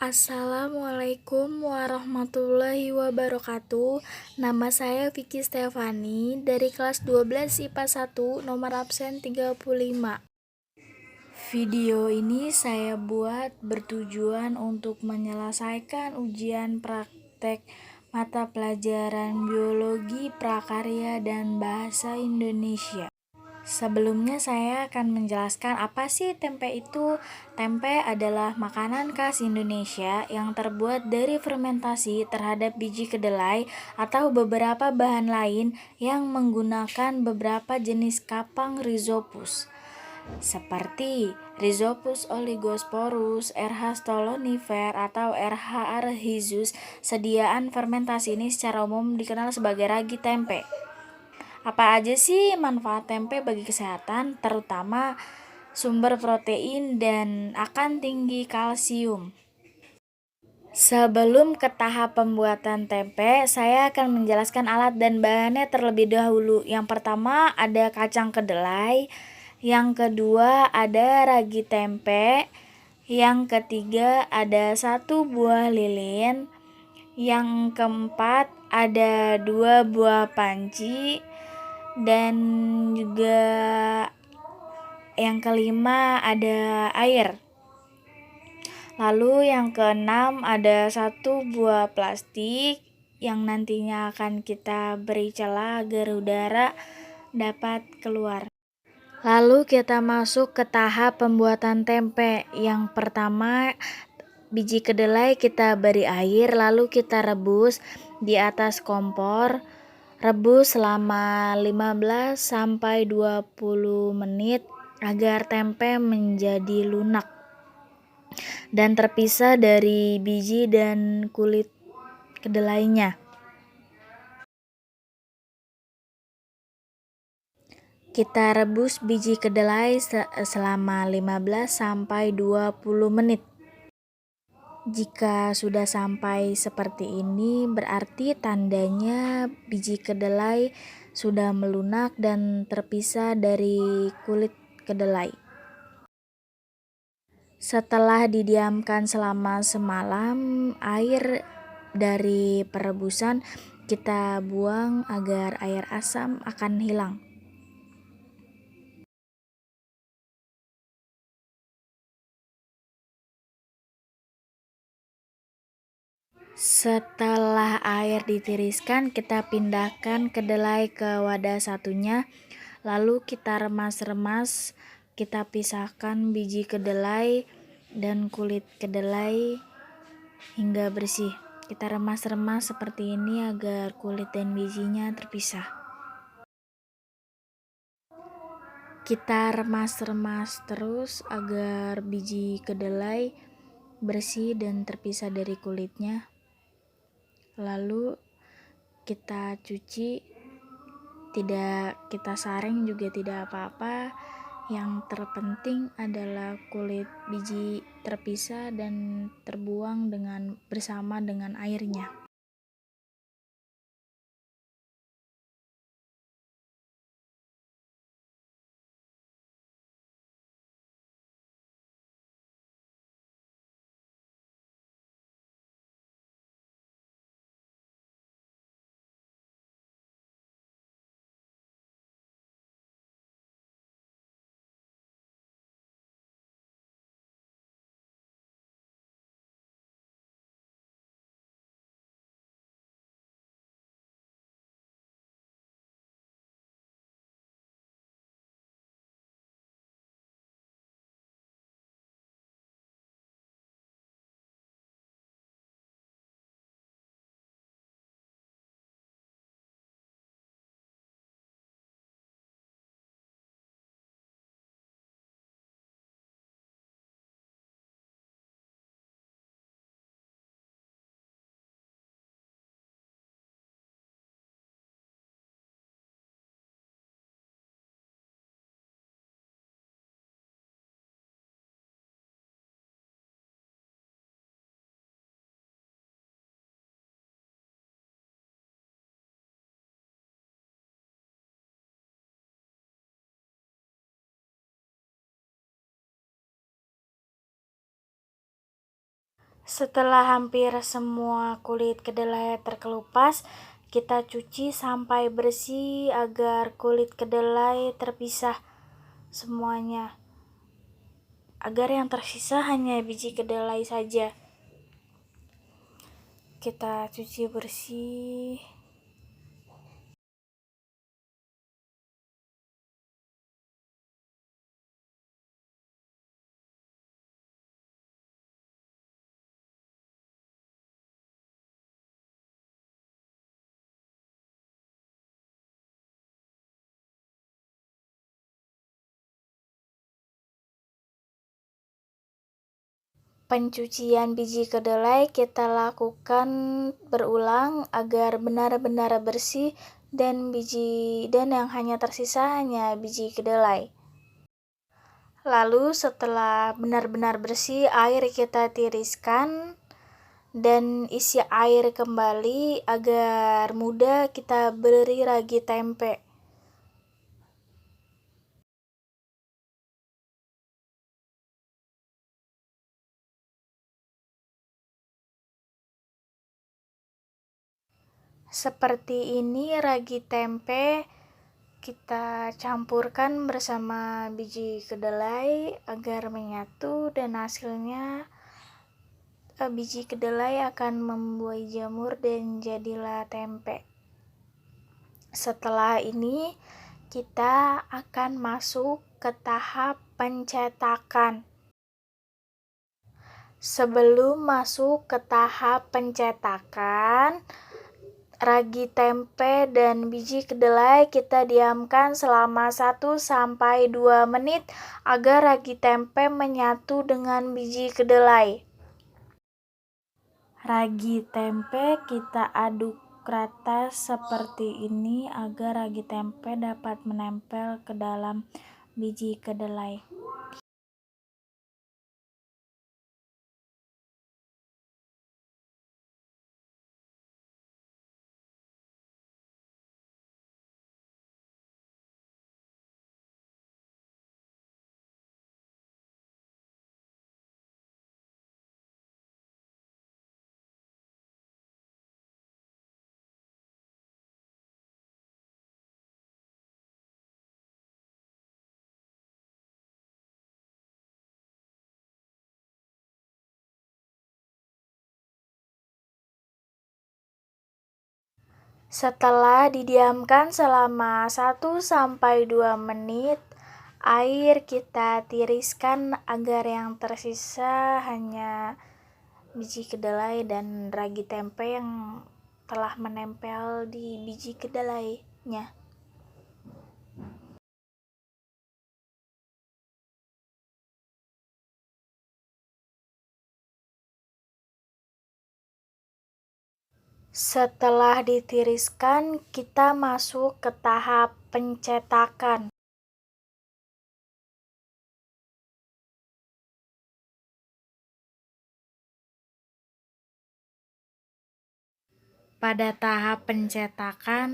Assalamualaikum warahmatullahi wabarakatuh. Nama saya Vicky Stefani dari kelas 12 IPA 1 nomor absen 35. Video ini saya buat bertujuan untuk menyelesaikan ujian praktek mata pelajaran biologi prakarya dan bahasa Indonesia. Sebelumnya saya akan menjelaskan apa sih tempe itu. Tempe adalah makanan khas Indonesia yang terbuat dari fermentasi terhadap biji kedelai atau beberapa bahan lain yang menggunakan beberapa jenis kapang Rhizopus seperti Rhizopus oligosporus, RH stolonifer, atau RH arhizus. Sediaan fermentasi ini secara umum dikenal sebagai ragi tempe. Apa aja sih manfaat tempe bagi kesehatan, terutama sumber protein dan akan tinggi kalsium? Sebelum ke tahap pembuatan tempe, saya akan menjelaskan alat dan bahannya terlebih dahulu. Yang pertama ada kacang kedelai, yang kedua ada ragi tempe, yang ketiga ada 1 buah lilin, yang keempat ada 2 buah panci, dan juga yang kelima ada air. Lalu yang keenam ada 1 buah plastik yang nantinya akan kita beri celah agar udara dapat keluar. Lalu kita masuk ke tahap pembuatan tempe. Yang pertama, biji kedelai kita beri air, lalu kita rebus di atas kompor. Rebus selama 15-20 menit agar tempe menjadi lunak dan terpisah dari biji dan kulit kedelainya. Kita rebus biji kedelai selama 15-20 menit. Jika sudah sampai seperti ini, berarti tandanya biji kedelai sudah melunak dan terpisah dari kulit kedelai. Setelah didiamkan selama semalam, air dari perebusan kita buang agar air asam akan hilang. Setelah air ditiriskan, kita pindahkan kedelai ke wadah satunya, lalu kita remas-remas. Kita pisahkan biji kedelai dan kulit kedelai hingga bersih. Kita remas-remas seperti ini agar kulit dan bijinya terpisah. Kita remas-remas terus agar biji kedelai bersih dan terpisah dari kulitnya. Lalu kita cuci, tidak kita saring juga tidak apa-apa. Yang terpenting adalah kulit biji terpisah dan terbuang bersama dengan airnya. Setelah hampir semua kulit kedelai terkelupas, kita cuci sampai bersih agar kulit kedelai terpisah semuanya. Agar yang tersisa hanya biji kedelai saja. Kita cuci bersih. Pencucian biji kedelai kita lakukan berulang agar benar-benar bersih dan yang hanya tersisa hanya biji kedelai. Lalu setelah benar-benar bersih, air kita tiriskan dan isi air kembali agar mudah kita beri ragi tempe. Seperti ini ragi tempe kita campurkan bersama biji kedelai agar menyatu dan hasilnya biji kedelai akan membuai jamur dan jadilah tempe. Setelah ini kita akan masuk ke tahap pencetakan. Sebelum masuk ke tahap pencetakan, ragi tempe dan biji kedelai kita diamkan selama 1-2 menit agar ragi tempe menyatu dengan biji kedelai. Ragi tempe kita aduk rata seperti ini agar ragi tempe dapat menempel ke dalam biji kedelai. Setelah didiamkan selama 1-2 menit, air kita tiriskan agar yang tersisa hanya biji kedelai dan ragi tempe yang telah menempel di biji kedelainya. Setelah ditiriskan, kita masuk ke tahap pencetakan. Pada tahap pencetakan,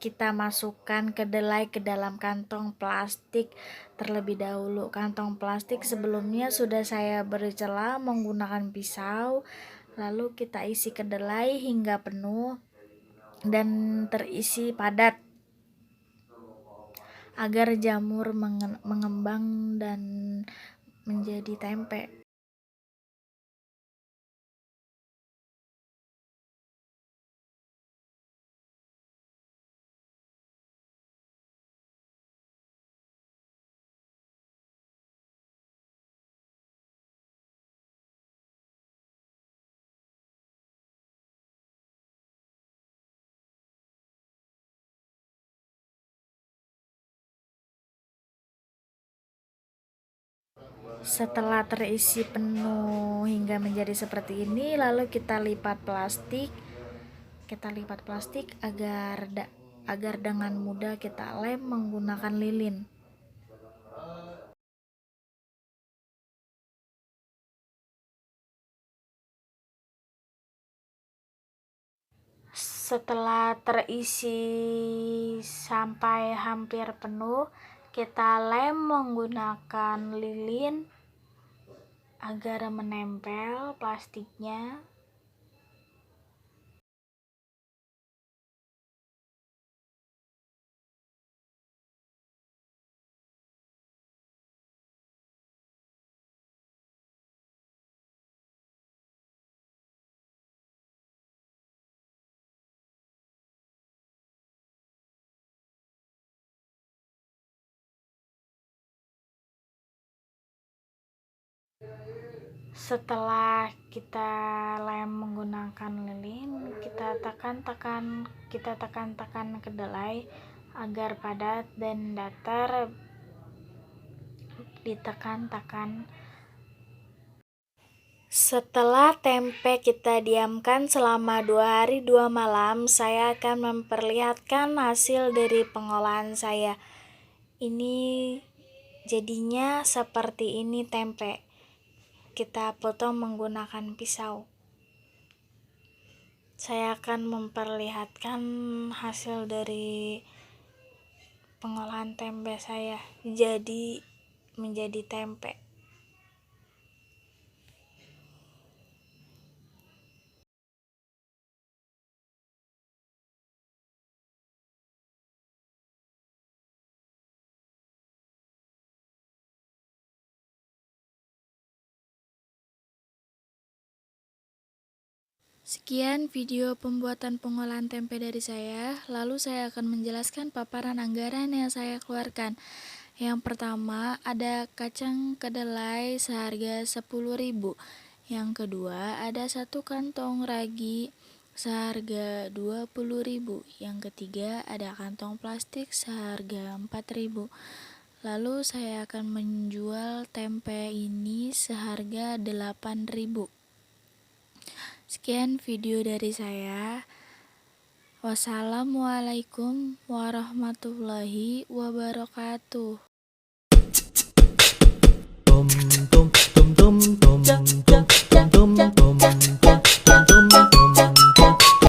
kita masukkan kedelai ke dalam kantong plastik terlebih dahulu. Kantong plastik sebelumnya sudah saya beri celah menggunakan pisau, lalu kita isi kedelai hingga penuh dan terisi padat agar jamur mengembang dan menjadi tempe. Setelah terisi penuh hingga menjadi seperti ini, lalu kita lipat plastik agar dengan mudah kita lem menggunakan lilin. Setelah terisi sampai hampir penuh, kita lem menggunakan lilin agar menempel plastiknya. Setelah kita lem menggunakan lilin, kita tekan-tekan kedelai agar padat dan datar. Ditekan-tekan. Setelah tempe kita diamkan selama 2 hari 2 malam, saya akan memperlihatkan hasil dari pengolahan saya. Ini jadinya seperti ini tempe. Kita potong menggunakan pisau. Saya akan memperlihatkan hasil dari pengolahan tempe saya menjadi tempe. Sekian video pembuatan pengolahan tempe dari saya. Lalu saya akan menjelaskan paparan anggaran yang saya keluarkan. Yang pertama, ada kacang kedelai seharga 10.000. Yang kedua, ada 1 kantong ragi seharga 20.000. Yang ketiga, ada kantong plastik seharga 4.000. Lalu saya akan menjual tempe ini seharga 8.000. Sekian video dari saya. Wassalamualaikum warahmatullahi wabarakatuh.